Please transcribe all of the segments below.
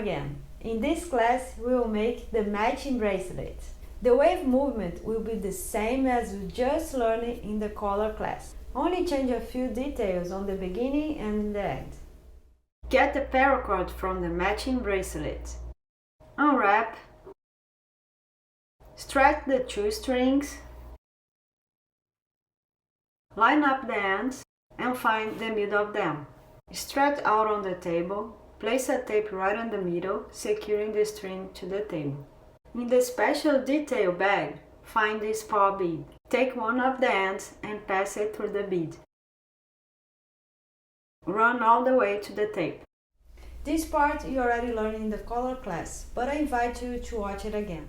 again. In this class, we will make the matching bracelet. The wave movement will be the same as we just learned in the collar class. Only change a few details on the beginning and the end. Get the paracord from the matching bracelet. Unwrap. Stretch the two strings. Line up the ends and find the middle of them. Stretch out on the table. Place a tape right on the middle, securing the string to the table. In the special detail bag, find this paw bead. Take one of the ends and pass it through the bead. Run all the way to the tape. This part you already learned in the collar class, but I invite you to watch it again.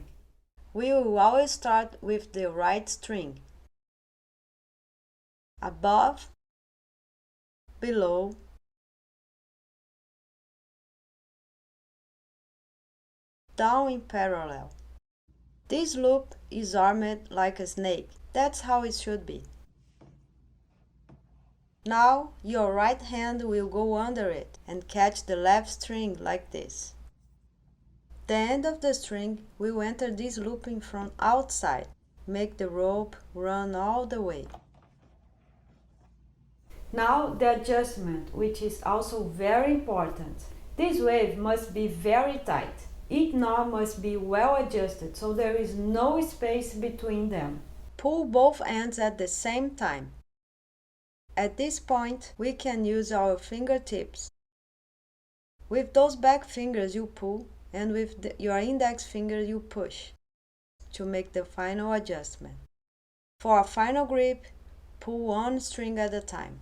We will always start with the right string. Above, below, down in parallel. This loop is armed like a snake. That's how it should be. Now your right hand will go under it and catch the left string like this. The end of the string will enter this looping from outside. Make the rope run all the way. Now the adjustment, which is also very important. This wave must be very tight. Each knot must be well adjusted so there is no space between them. Pull both ends at the same time. At this point, we can use our fingertips. With those back fingers you pull, and with your index finger you push to make the final adjustment. For a final grip, pull one string at a time.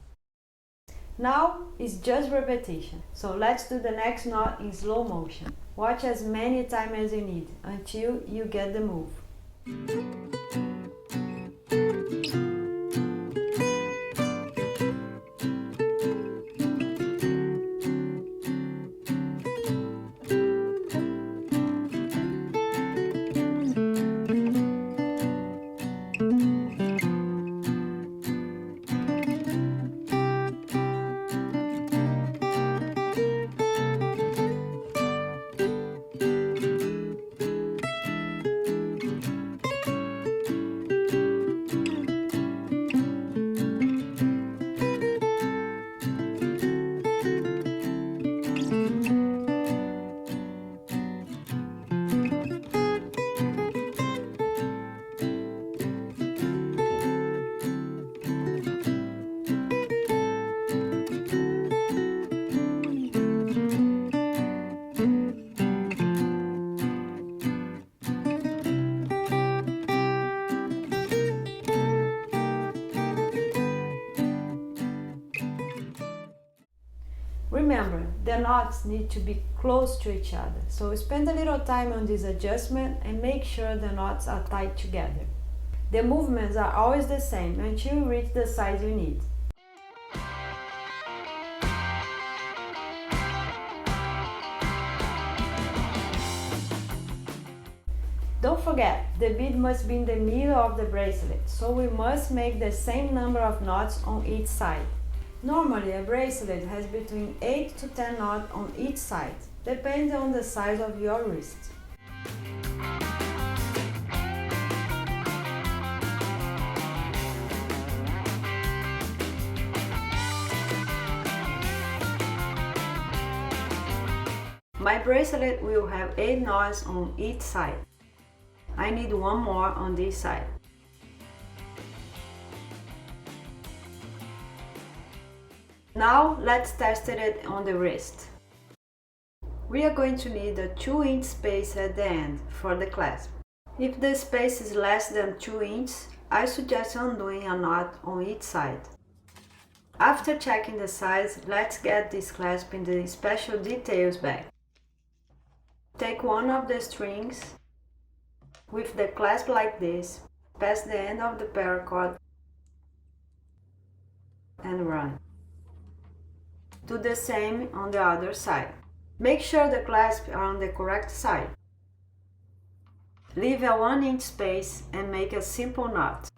Now it's just repetition, so let's do the next knot in slow motion. Watch as many times as you need until you get the move. Remember, the knots need to be close to each other, so spend a little time on this adjustment and make sure the knots are tied together. The movements are always the same until you reach the size you need. Don't forget, the bead must be in the middle of the bracelet, so we must make the same number of knots on each side. Normally, a bracelet has between 8 to 10 knots on each side, depending on the size of your wrist. My bracelet will have 8 knots on each side. I need one more on this side. Now let's test it on the wrist. We are going to need a 2-inch space at the end for the clasp. If the space is less than 2 inches, I suggest undoing a knot on each side. After checking the size, let's get this clasp in the special details bag. Take one of the strings with the clasp like this, pass the end of the paracord and run. Do the same on the other side. Make sure the clasps are on the correct side. Leave a 1-inch space and make a simple knot.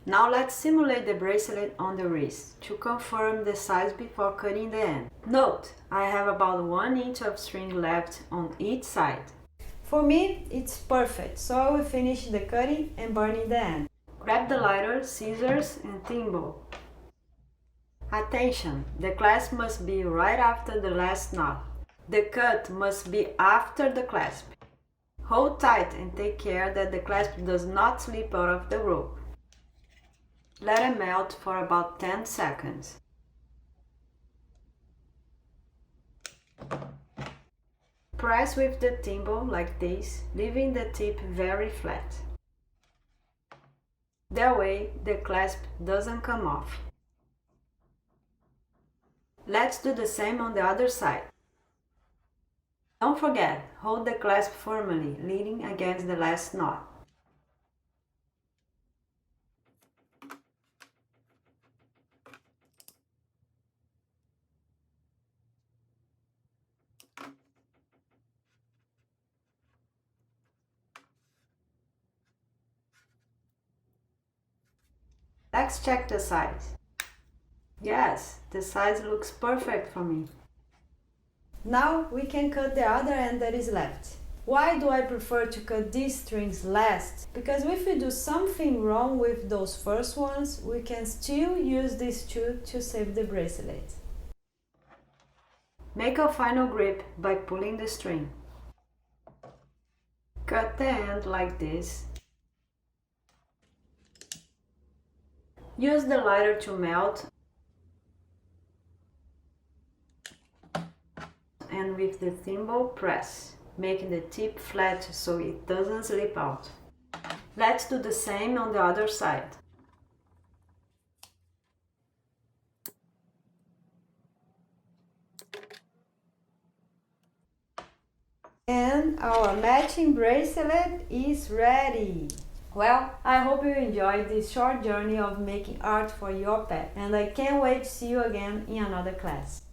Now let's simulate the bracelet on the wrist to confirm the size before cutting the end. Note, I have about 1 inch of string left on each side. For me, it's perfect, so I will finish the cutting and burning the end. Grab the lighter, scissors and thimble. Attention, the clasp must be right after the last knot. The cut must be after the clasp. Hold tight and take care that the clasp does not slip out of the rope. Let it melt for about 10 seconds. Press with the thimble like this, leaving the tip very flat. That way, the clasp doesn't come off. Let's do the same on the other side. Don't forget, hold the clasp firmly, leaning against the last knot. Let's check the size. Yes, the size looks perfect for me. Now we can cut the other end that is left. Why do I prefer to cut these strings last? Because if we do something wrong with those first ones, we can still use these two to save the bracelet. Make a final grip by pulling the string. Cut the end like this. Use the lighter to melt and with the thimble press, making the tip flat so it doesn't slip out. Let's do the same on the other side. And our matching bracelet is ready! Well, I hope you enjoyed this short journey of making art for your pet, and I can't wait to see you again in another class.